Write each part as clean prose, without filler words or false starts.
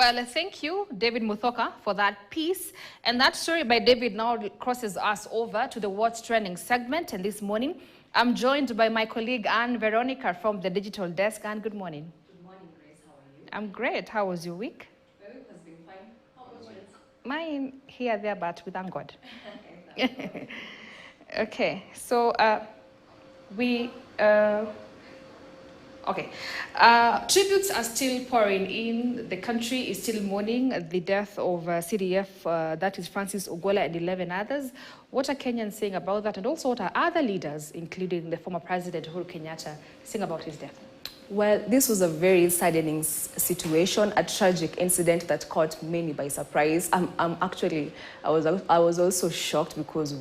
Well, thank you, David Muthoka, for that piece. And that story by David now crosses us over to the What's Trending segment. And this morning, I'm joined by my colleague, Anne Veronica, from the digital desk. Anne, good morning. Good morning, Grace. How are you? I'm great. How was your week? My week has been fine. How about yours? Mine, here, there, but we thank God. Okay. Okay, so tributes are still pouring in. The country is still mourning the death of CDF, that is Francis Ogola and 11 others. What are Kenyans saying about that? And also what are other leaders, including the former president Uhuru Kenyatta, saying about his death? Well, this was a very saddening situation, a tragic incident that caught many by surprise. I was also shocked because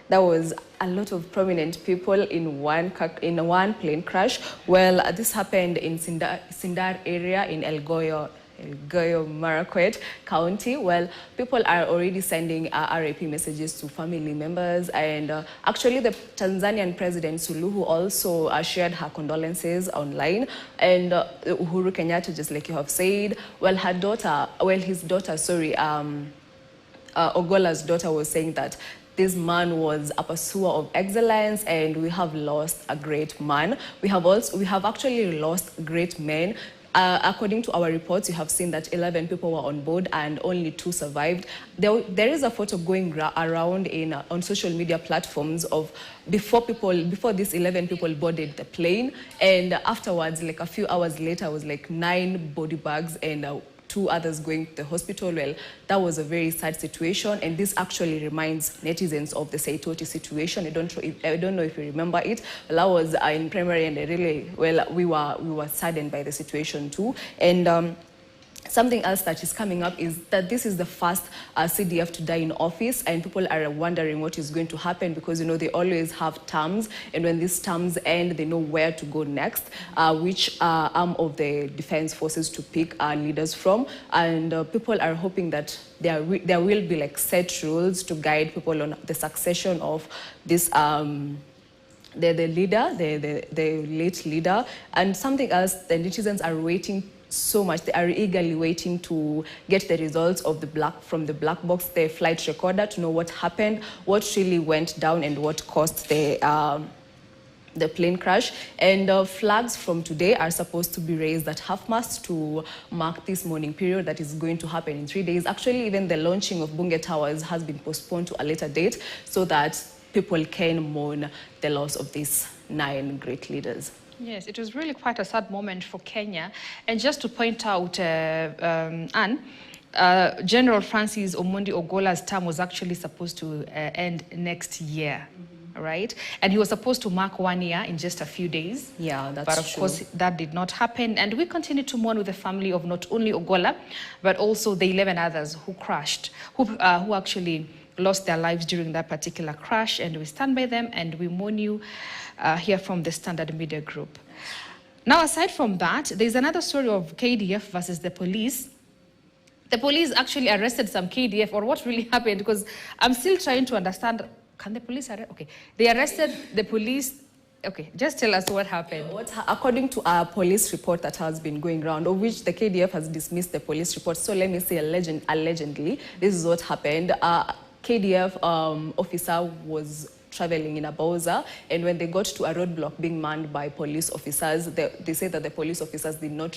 there was a lot of prominent people in one plane crash. Well, this happened in Sindar area in Elgeyo Marakwet County. Well, people are already sending RIP messages to family members, and actually the Tanzanian President Suluhu also shared her condolences online, and Uhuru Kenyatta, just like you have said, his daughter, Ogola's daughter was saying that this man was a pursuer of excellence, and we have lost a great man. We have actually lost great men. According to our reports, you have seen that 11 people were on board and only 2 survived. There is a photo going around on social media platforms of before these 11 people boarded the plane, and afterwards, like a few hours later, was like 9 body bags and 2 others going to the hospital. Well, that was a very sad situation, and this actually reminds netizens of the Saitoti situation. I don't know if you remember it. Well, I was in primary, and we were saddened by the situation too. And something else that is coming up is that this is the first CDF to die in office, and people are wondering what is going to happen because, you know, they always have terms, and when these terms end, they know where to go next, which arm of the defense forces to pick leaders from. And people are hoping that there will be like set rules to guide people on the succession of this the late leader. And something else, the netizens are waiting so much. They are eagerly waiting to get the results of from the black box, the flight recorder, to know what happened, what really went down, and what caused the plane crash. And flags from today are supposed to be raised at half-mast to mark this mourning period that is going to happen in 3 days. Actually, even the launching of Bunge Towers has been postponed to a later date so that people can mourn the loss of these 9 great leaders. Yes, it was really quite a sad moment for Kenya. And just to point out, Anne, General Francis Omondi Ogola's term was actually supposed to end next year, right? And he was supposed to mark 1 year in just a few days. Yeah, that's true. But of course, that did not happen. And we continue to mourn with the family of not only Ogola, but also the 11 others who crashed, who actually lost their lives during that particular crash. And we stand by them, and we mourn you here from the Standard Media Group. Now, aside from that, there's another story of KDF versus the police. The police actually arrested some KDF, or what really happened, because I'm still trying to understand. Can the police arrest? Okay, they arrested the police. Okay, just tell us what happened. According to a police report that has been going around, of which the KDF has dismissed the police report. So let me say allegedly, this is what happened. KDF officer was traveling in a Bowser, and when they got to a roadblock being manned by police officers, they say that the police officers did not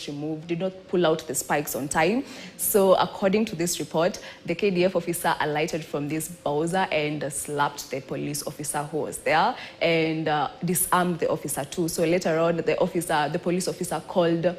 pull out the spikes on time. So according to this report, the KDF officer alighted from this Bowser and slapped the police officer who was there, and disarmed the officer too. So later on, the police officer called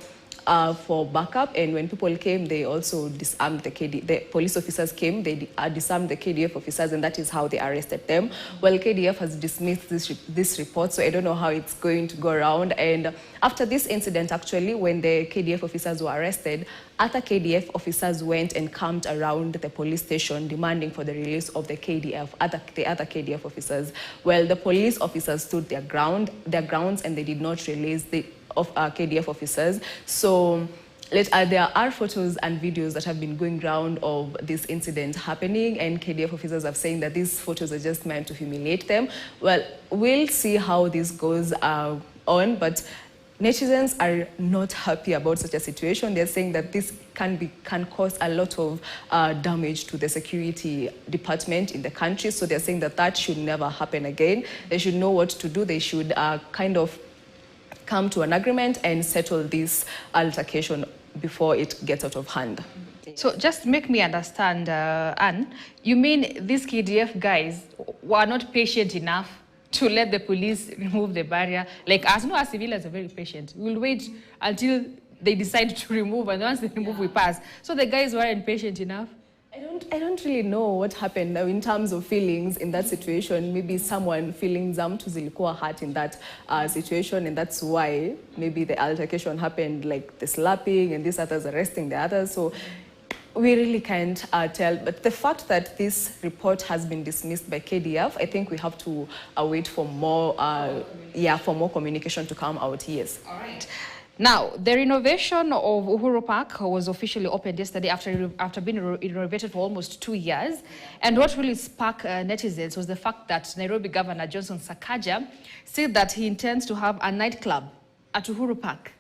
for backup, and when people came, they also disarmed the police officers came, they disarmed the KDF officers, and that is how they arrested them. Well, KDF has dismissed this report, so I don't know how it's going to go around. And after this incident, actually, when the KDF officers were arrested, other KDF officers went and camped around the police station demanding for the release of the other KDF officers. Well, the police officers stood their grounds, and they did not release the KDF officers. So there are photos and videos that have been going around of this incident happening, and KDF officers are saying that these photos are just meant to humiliate them. Well, we'll see how this goes on, but netizens are not happy about such a situation. They're saying that this can cause a lot of damage to the security department in the country. So they're saying that that should never happen again. They should know what to do. They should kind of come to an agreement and settle this altercation before it gets out of hand. So just make me understand, Anne, you mean these KDF guys were not patient enough to let the police remove the barrier? Like, as no as civilians are very patient. We'll wait until they decide to remove, and once they remove, we pass. So the guys weren't patient enough? I don't really know what happened now in terms of feelings in that situation. Maybe someone feelings to zilikuwa hurt in that situation, and that's why maybe the altercation happened, like the slapping and these others arresting the others. So we really can't tell. But the fact that this report has been dismissed by KDF, I think we have to wait for more, for more communication to come out. Yes. All right. Now, the renovation of Uhuru Park was officially opened yesterday after being renovated for almost 2 years. And what really sparked netizens was the fact that Nairobi Governor Johnson Sakaja said that he intends to have a nightclub at Uhuru Park.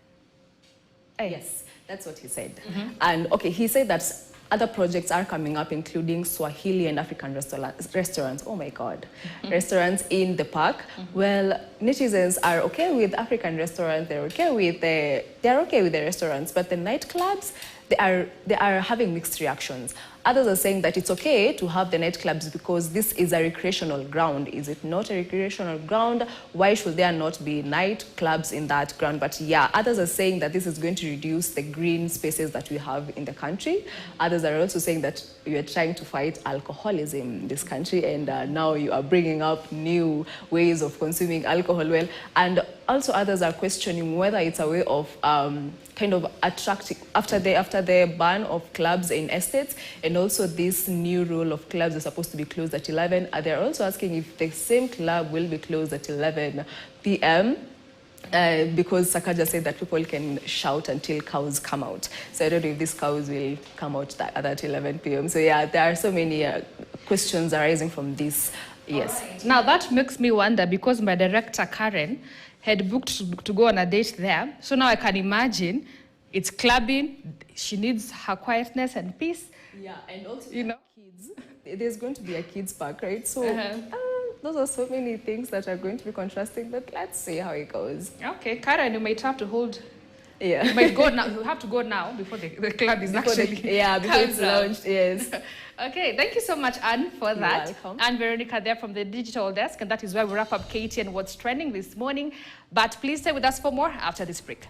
Hey. Yes, that's what he said. And okay, he said that other projects are coming up, including Swahili and African restaurants. Oh my God, restaurants in the park. Well, netizens are okay with African restaurants. They're okay with the restaurants, but the nightclubs, they are having mixed reactions. Others are saying that it's okay to have the nightclubs because this is a recreational ground. Is it not a recreational ground? Why should there not be nightclubs in that ground? But yeah, others are saying that this is going to reduce the green spaces that we have in the country. Others are also saying that you are trying to fight alcoholism in this country, and now you are bringing up new ways of consuming alcohol. Well, and also others are questioning whether it's a way of kind of attracting, after the ban of clubs in estates, and also this new rule of clubs are supposed to be closed at 11. They're also asking if the same club will be closed at 11 p.m. Because Sakaja said that people can shout until cows come out. So I don't know if these cows will come out at 11 p.m. So yeah, there are so many questions arising from this. Yes. Right. Now that makes me wonder, because my director Karen had booked to go on a date there. So now I can imagine it's clubbing. She needs her quietness and peace. Yeah, and also you know, kids. There's going to be a kids park, right? So those are so many things that are going to be contrasting. But let's see how it goes. Okay, Karen, you might have to hold. Yeah, you might go now. You have to go now before the club is before before it's launched. Yes. Okay, thank you so much, Anne, for that. You're welcome. And Veronica there from the digital desk, and that is where we wrap up KTN What's Trending this morning. But please stay with us for more after this break.